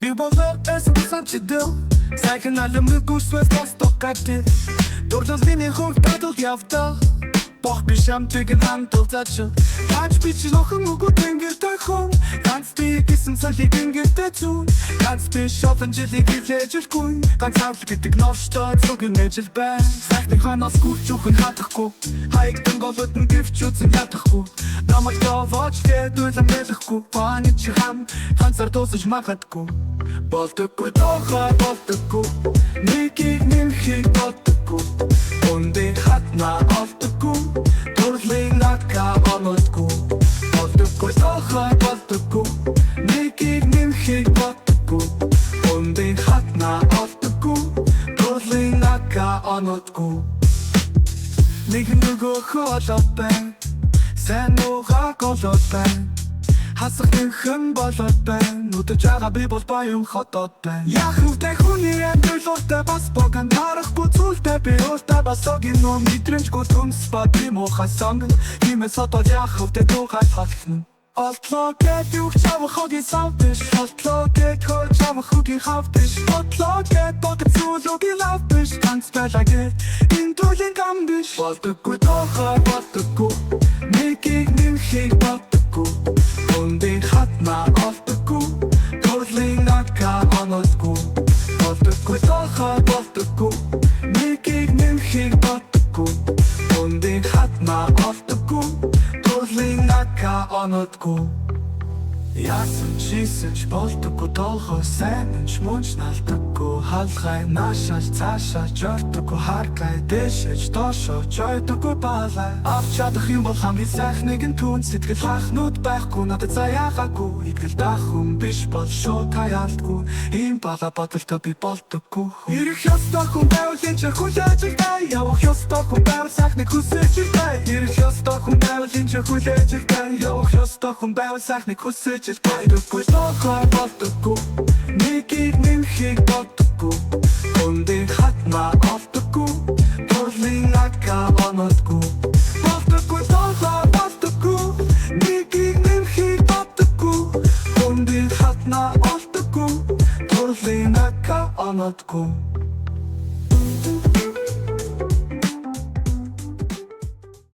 Би болоо эсэм санчидэл сайхан алымны гүсвэс тостоккати Дурдалдины хөнг бадал явдал Бох би шамтыгэн хандалзачыл Ганч би чи лохан үгүү тэнгэртэй хүн Ганц би гисэн салхи тэнгэртэй зүүн Ганц би шофэн жилиг хилээжилгүй Ганц хавл гэдэг новштой цугэн ээжил бай Сайхны ханаас гүрчүүхэн хатахгүй Хаягдан голод нь гівчүүцэн ятахгүй Намайг довооч гэдүүлэн мэлэхгүй Пани чи ханцар дуусаж магадгүй Болдоггүй тоохой болдоггүй Нэгийг нэмхийг боддоггүй Ундын хатна олдоггүй Дурлын надка онодгүй Болдоггүй тоохой болдоггүй Нэгийг нэмхийг боддоггүй Ундын хатна олдоггүй Дурлын надка онодгүй Нэгэн нөгөө хоолот байн Сайн нугаа голод байн Хасах нөхөн болоод байна Нүдэж байгаа би бол баян хотод байна Яг хөвтэй хүний амьдралтай бас боган Харах бүцүүлтэй би өөртөө бас огийн нөө Мэдрэмжгүй түмс ба би муухай сонгон Химээс хотод яг хөвтэй дуугай фалхна Олтлоо гэд юг чамах хогийн савдиш Олтлоо гэд хөл чамах хөгийн хавдиш Олтлоо гэд бодох зүйлүүгийн лавдиш Ганц байлаа гэд энэ түүлийн гамдиш Болдоггүй тоохой болдоггүй Нэгийг нэмхийг боддоггүй Ундын хатна олдоггүй Дурлын надка онодгүй Болдоггүй тоохой болдоггүй Нэгийг нэмхийг боддоггүй Ундын хатна олдоггүй Дурлын надка онодгүй Яасан чийсэн ч болдоггүй толгой сайн ч мунч налдаггүй Халгай наашаал цаашаа жортоггүй харгай дэшэж доошоо жойдоггүй балай Авч чадах юм бол хамгийн сайхныг нь түн Сэтгэл хахнууд байхгүй надад заяагаагүй Игэл дах хүн биш бол шууд хаялдгүй Ийм бага бодолтой би болдоггүй Ирэх ёстой хүн байвал энэ ч хүлээж илтэй Явах ёстой хүн байвал сайхныг хүсэж илтэй Ирэх ёстой хүн байвал энэ ч хүлээж илтэй Явах ёстой хүн байвал сайхныг хүсэж Болдоггүй тоохой болдоггүй Нэгийг нэмхийг боддоггүй Ундын хатна олдоггүй Дурлын надка онодгүй Болдоггүй тоохой болдоггүй Нэгийг нэмхийг боддоггүй Ундын хатна олдоггүй Дурлын надка онодгүй